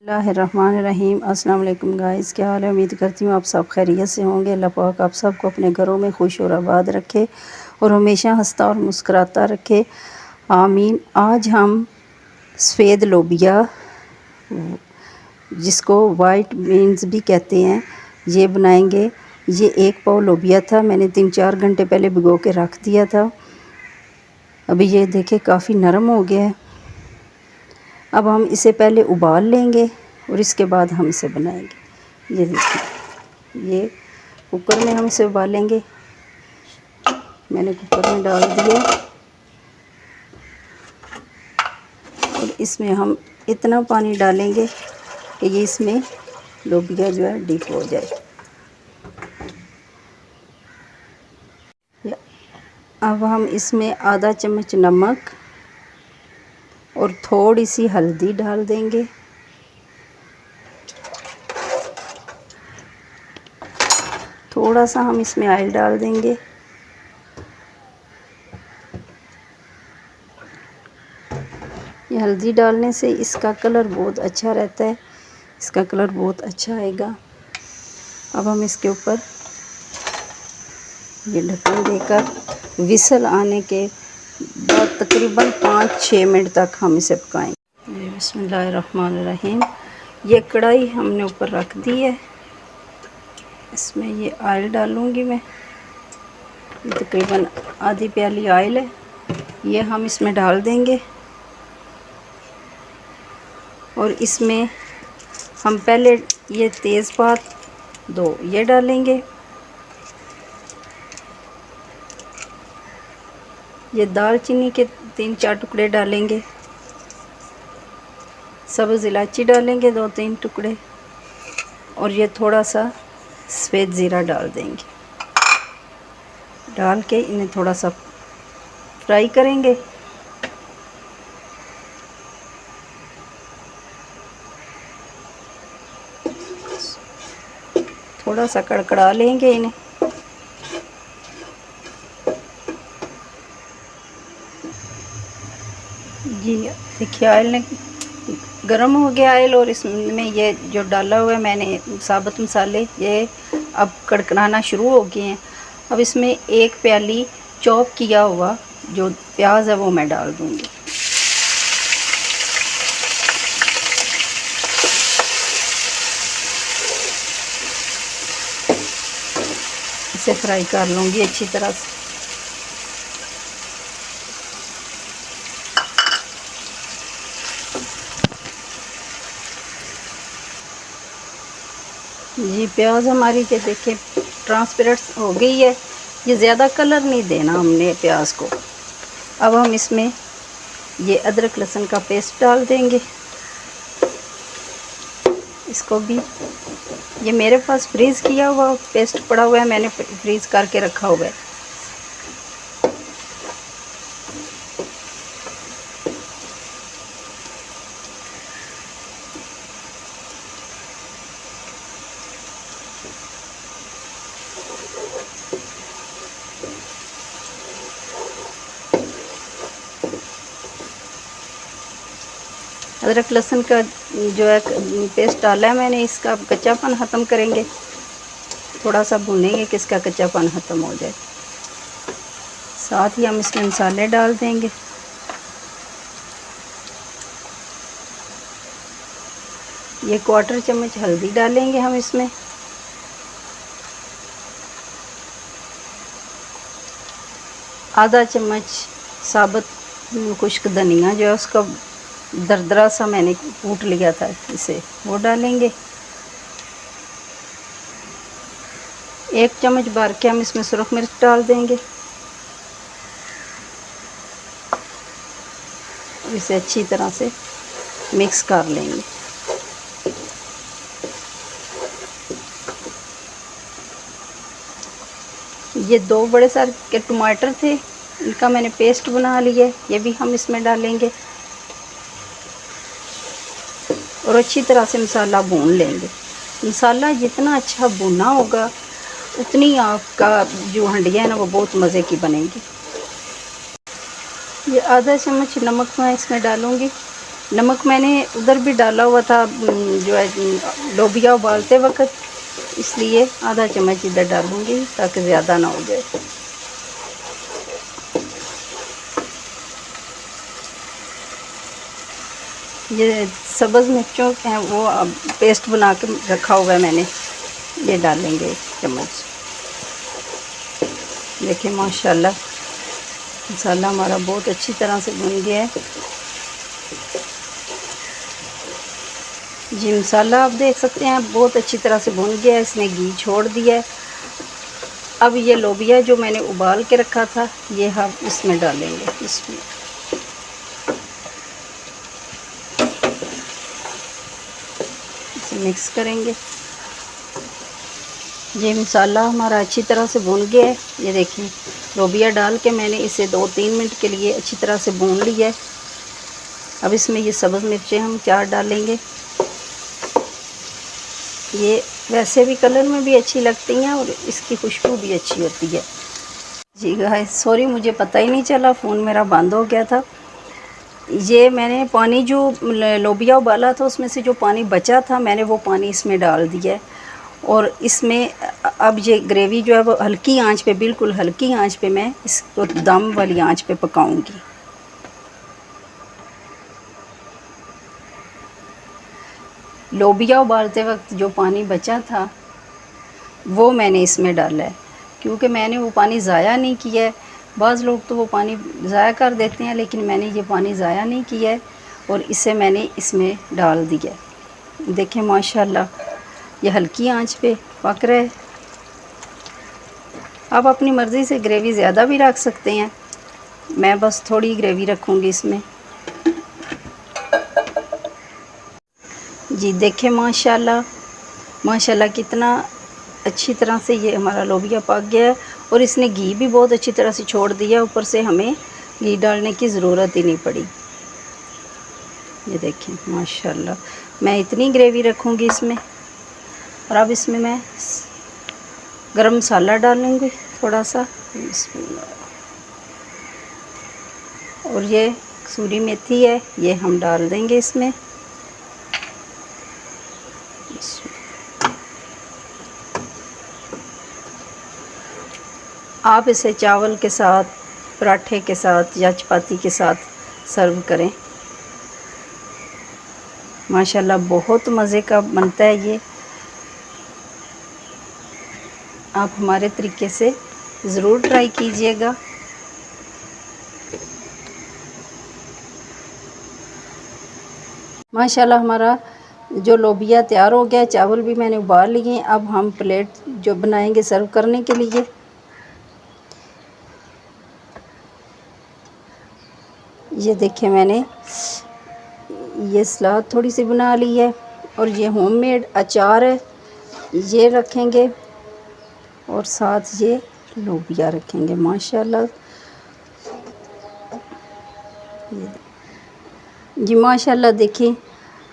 बिस्मिल्लाहिर्रहमानिर्रहीम। अस्सलाम वालेकुम गाइस, क्या हाल है? उम्मीद करती हूँ आप सब खैरियत से होंगे। अल्लाह पाक आप सबको अपने घरों में खुश और आबाद रखे और हमेशा हंसता और मुस्कुराता रखे, आमीन। आज हम सफ़ेद लोबिया, जिसको वाइट बीन्स भी कहते हैं, ये बनाएंगे। ये 1 पाव लोबिया था, मैंने 3-4 घंटे पहले भिगो के रख दिया था। अभी ये देखें काफ़ी नरम हो गया है। अब हम इसे पहले उबाल लेंगे और इसके बाद हम इसे बनाएंगे। ये देखिए, ये कुकर में हम इसे उबालेंगे। मैंने कुकर में डाल दिया और इसमें हम इतना पानी डालेंगे कि ये इसमें लोबिया जो है डीप हो जाए। अब हम इसमें आधा चम्मच नमक और थोड़ी सी हल्दी डाल देंगे। थोड़ा सा हम इसमें ऑयल डाल देंगे। ये हल्दी डालने से इसका कलर बहुत अच्छा रहता है, इसका कलर बहुत अच्छा आएगा। अब हम इसके ऊपर ये ढक्कन देकर विसल आने के बाद तकरीबन 5-6 मिनट तक हम इसे पकाएंगे। बिस्मिल्लाहिर्रहमानिर्रहीम। ये कढ़ाई हमने ऊपर रख दी है, इसमें ये ऑयल डालूंगी मैं। तकरीबन आधी प्याली ऑयल है, ये हम इसमें डाल देंगे और इसमें हम पहले ये तेज़पात 2 ये डालेंगे। ये दालचीनी के 3-4 टुकड़े डालेंगे। सब्ज़ इलायची डालेंगे 2-3 टुकड़े और ये थोड़ा सा सफ़ेद ज़ीरा डाल देंगे। डाल के इन्हें थोड़ा सा फ्राई करेंगे। थोड़ा सा कड़कड़ा लेंगे इन्हें। जी देखिए, ऑयल ने गरम हो गया ऑयल और इसमें ये जो डाला हुआ है मैंने साबुत मसाले, ये अब कड़कड़ाना शुरू हो गए हैं। अब इसमें 1 प्याली चॉप किया हुआ जो प्याज है वो मैं डाल दूँगी। इसे फ्राई कर लूँगी अच्छी तरह से। जी प्याज हमारी के देखें ट्रांसपेरेंट हो गई है। ये ज़्यादा कलर नहीं देना हमने प्याज को। अब हम इसमें ये अदरक लहसुन का पेस्ट डाल देंगे। इसको भी, ये मेरे पास फ्रीज़ किया हुआ पेस्ट पड़ा हुआ है, मैंने फ्रीज़ करके रखा हुआ है। अदरक लहसुन का जो है पेस्ट डाला है मैंने, इसका कच्चापन ख़त्म करेंगे। थोड़ा सा भूनेंगे कि इसका कच्चापन ख़त्म हो जाए। साथ ही हम इसमें मसाले डाल देंगे। ये 1/4 चम्मच हल्दी डालेंगे हम इसमें। आधा चम्मच साबुत खुश्क धनिया जो है उसका दरदरा सा मैंने कूट लिया था, इसे वो डालेंगे। 1 चम्मच भर के हम इसमें सुरख मिर्च डाल देंगे। इसे अच्छी तरह से मिक्स कर लेंगे। ये 2 बड़े सारे के टमाटर थे, इनका मैंने पेस्ट बना लिया है, ये भी हम इसमें डालेंगे और अच्छी तरह से मसाला भून लेंगे। मसाला जितना अच्छा भुना होगा उतनी आपका जो हंडिया है ना वो बहुत मज़े की बनेगी। ये आधा चम्मच नमक मैं इसमें डालूँगी नमक मैंने उधर भी डाला हुआ था जो है लोबिया उबालते वक्त, इसलिए आधा चम्मच इधर डालूँगी ताकि ज़्यादा ना हो जाए। ये सब्ज़ मिर्चों के हैं वो अब पेस्ट बना के रखा हुआ है मैंने, ये डालेंगे 1 चम्मच। देखिए माशाल्लाह मसाला हमारा बहुत अच्छी तरह से भुन गया है। जी मसाला आप देख सकते हैं बहुत अच्छी तरह से भुन गया है, इसने घी छोड़ दिया है। अब ये लोबिया जो मैंने उबाल के रखा था ये हम इसमें डालेंगे, इसमें इसे मिक्स करेंगे। ये मसाला हमारा अच्छी तरह से भून गया है। ये देखिए लोबिया डाल के मैंने इसे 2-3 मिनट के लिए अच्छी तरह से भून लिया है। अब इसमें ये सब्ज़ मिर्चें हम 4 डालेंगे। ये वैसे भी कलर में भी अच्छी लगती हैं और इसकी खुशबू भी अच्छी होती है। जी गाइस सॉरी, मुझे पता ही नहीं चला, फ़ोन मेरा बंद हो गया था। ये मैंने पानी जो लोबिया उबाला था उसमें से जो पानी बचा था मैंने वो पानी इसमें डाल दिया है। और इसमें अब ये ग्रेवी जो है वो हल्की आंच पे, बिल्कुल हल्की आंच पे मैं इसको दम वाली आंच पे पकाऊंगी। लोबिया उबालते वक्त जो पानी बचा था वो मैंने इसमें डाला है, क्योंकि मैंने वो पानी ज़ाया नहीं किया है। बाज़ लोग तो वो पानी ज़ाया कर देते हैं, लेकिन मैंने ये पानी ज़ाया नहीं किया है और इसे मैंने इसमें डाल दिया है। देखें माशाल्लाह ये हल्की आंच पे पक रहा है। आप अपनी मर्ज़ी से ग्रेवी ज़्यादा भी रख सकते हैं, मैं बस थोड़ी ग्रेवी रखूँगी इसमें। जी देखें माशाल्लाह माशाल्लाह कितना अच्छी तरह से ये हमारा लोबिया पक गया है और इसने घी भी बहुत अच्छी तरह से छोड़ दिया। ऊपर से हमें घी डालने की ज़रूरत ही नहीं पड़ी। ये देखें माशाल्लाह मैं इतनी ग्रेवी रखूँगी इसमें। और अब इसमें मैं गरम मसाला डालूँगी थोड़ा सा, और ये कसूरी मेथी है ये हम डाल देंगे इसमें। आप इसे चावल के साथ, पराठे के साथ या चपाती के साथ सर्व करें। माशाल्लाह बहुत मज़े का बनता है ये। आप हमारे तरीके से ज़रूर ट्राई कीजिएगा। माशाल्लाह हमारा जो लोबिया तैयार हो गया, चावल भी मैंने उबाल लिए। अब हम प्लेट जो बनाएंगे सर्व करने के लिए। ये देखिए मैंने ये सलाद थोड़ी सी बना ली है और ये होममेड अचार है ये रखेंगे और साथ ये लोबिया रखेंगे। माशाल्लाह जी माशाल्लाह देखिए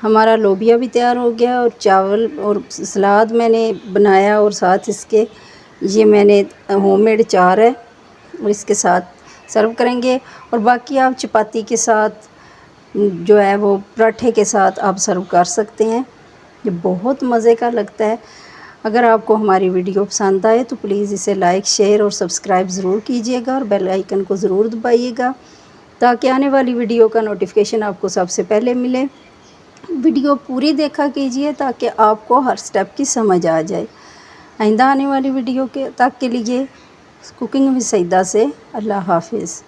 हमारा लोबिया भी तैयार हो गया और चावल और सलाद मैंने बनाया और साथ इसके ये मैंने होममेड अचार है और इसके साथ सर्व करेंगे। और बाकी आप चपाती के साथ जो है वो पराठे के साथ आप सर्व कर सकते हैं। ये बहुत मज़े का लगता है। अगर आपको हमारी वीडियो पसंद आए तो प्लीज़ इसे लाइक, शेयर और सब्सक्राइब ज़रूर कीजिएगा और बेल आइकन को ज़रूर दबाइएगा ताकि आने वाली वीडियो का नोटिफिकेशन आपको सबसे पहले मिले। वीडियो पूरी देखा कीजिए ताकि आपको हर स्टेप की समझ आ जाए। आइंदा आने वाली वीडियो के तक के लिए कुकिंग विद सईदा से अल्लाह हाफिज़।